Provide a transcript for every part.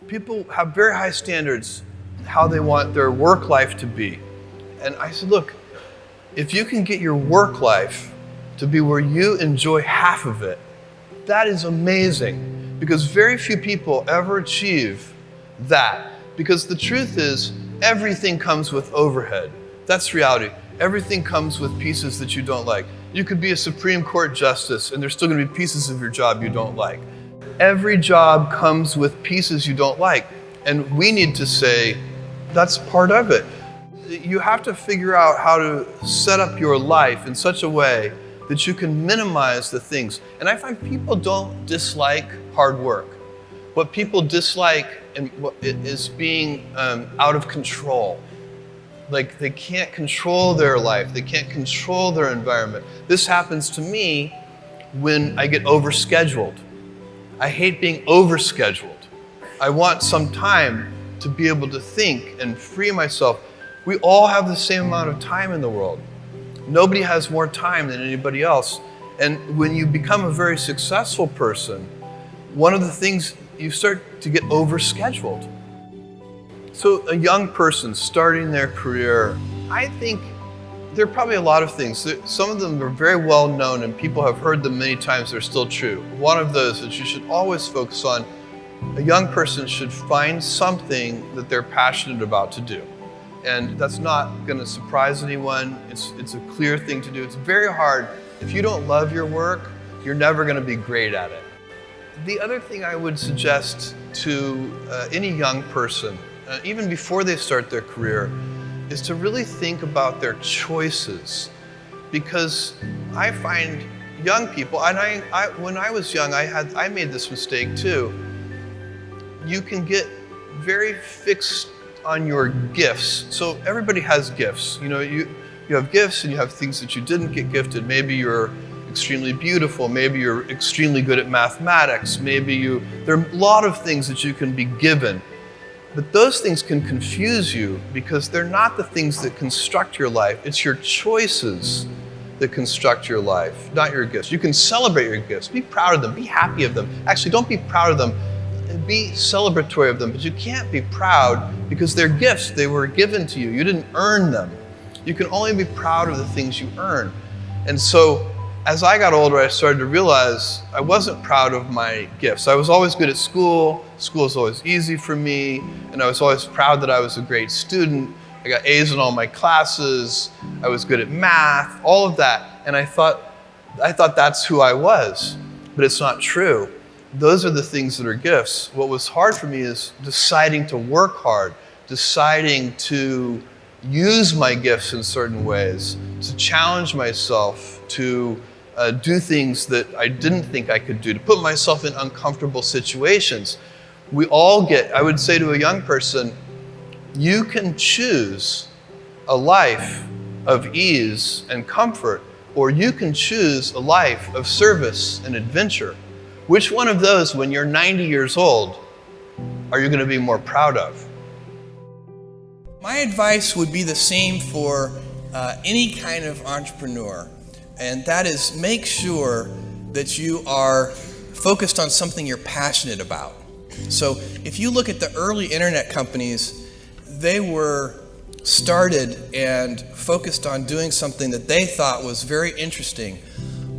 People have very high standards how they want their work life to be. And I said, look, if you can get your work life to be where you enjoy half of it, that is amazing, because very few people ever achieve that. Because the truth is, everything comes with overhead. That's reality. Everything comes with pieces that you don't like. You could be a Supreme Court justice and there's still going to be pieces of your job you don't like. Every job comes with pieces you don't like. And we need to say, that's part of it. You have to figure out how to set up your life in such a way that you can minimize the things. And I find people don't dislike hard work. What people dislike is being out of control. Like they can't control their life. They can't control their environment. This happens to me when I get overscheduled. I hate being overscheduled. I want some time to be able to think and free myself. We all have the same amount of time in the world. Nobody has more time than anybody else. And when you become a very successful person, one of the things, you start to get overscheduled. So a young person starting their career, I think there are probably a lot of things. Some of them are very well known and people have heard them many times, they're still true. One of those that you should always focus on, a young person should find something that they're passionate about to do. And that's not going to surprise anyone. It's a clear thing to do. It's very hard. If you don't love your work, you're never going to be great at it. The other thing I would suggest to any young person, even before they start their career, is to really think about their choices. Because I find young people, and when I was young, I made this mistake too. You can get very fixed on your gifts. So everybody has gifts. You know, you have gifts and you have things that you didn't get gifted. Maybe you're extremely beautiful. Maybe you're extremely good at mathematics. There are a lot of things that you can be given. But those things can confuse you because they're not the things that construct your life. It's your choices that construct your life, not your gifts. You can celebrate your gifts. Be proud of them. Be happy of them. Actually, don't be proud of them. Be celebratory of them. But you can't be proud because they're gifts. They were given to you. You didn't earn them. You can only be proud of the things you earn. And so as I got older, I started to realize I wasn't proud of my gifts. I was always good at school. School was always easy for me. And I was always proud that I was a great student. I got A's in all my classes. I was good at math, all of that. And I thought that's who I was. But it's not true. Those are the things that are gifts. What was hard for me is deciding to work hard, deciding to use my gifts in certain ways, to challenge myself, to do things that I didn't think I could do, to put myself in uncomfortable situations. We all I would say to a young person, you can choose a life of ease and comfort, or you can choose a life of service and adventure. Which one of those, when you're 90 years old, are you going to be more proud of? My advice would be the same for any kind of entrepreneur, and that is make sure that you are focused on something you're passionate about. So if you look at the early internet companies, they were started and focused on doing something that they thought was very interesting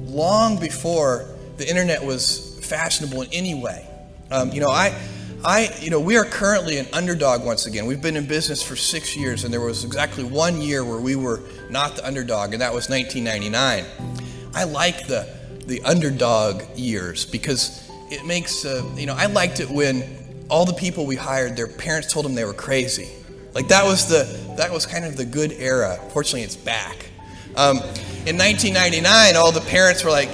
long before the internet was fashionable in any way. We are currently an underdog once again. We've been in business for 6 years, and there was exactly 1 year where we were not the underdog, and that was 1999. I like the underdog years because it makes, I liked it when all the people we hired, their parents told them they were crazy. Like that was kind of the good era. Fortunately, it's back. In 1999, all the parents were like,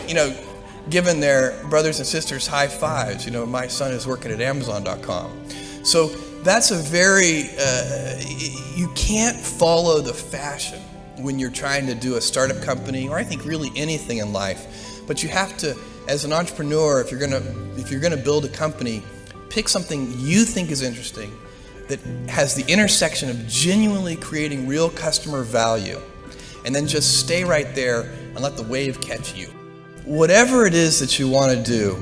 giving their brothers and sisters high fives. My son is working at Amazon.com. So that's you can't follow the fashion when you're trying to do a startup company, or I think really anything in life. But you have to, as an entrepreneur, if you're gonna build a company, pick something you think is interesting that has the intersection of genuinely creating real customer value, and then just stay right there and let the wave catch you. Whatever it is that you want to do,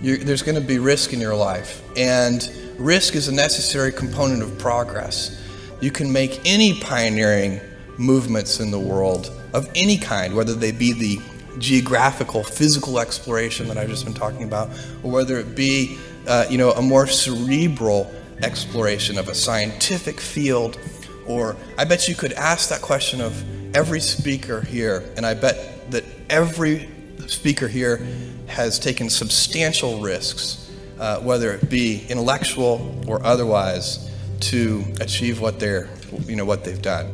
there's going to be risk in your life. And risk is a necessary component of progress. You can make any pioneering movements in the world of any kind, whether they be the geographical, physical exploration that I've just been talking about, or whether it be a more cerebral exploration of a scientific field. Or I bet you could ask that question of every speaker here, and I bet that every speaker here has taken substantial risks, whether it be intellectual or otherwise, to achieve what they've done.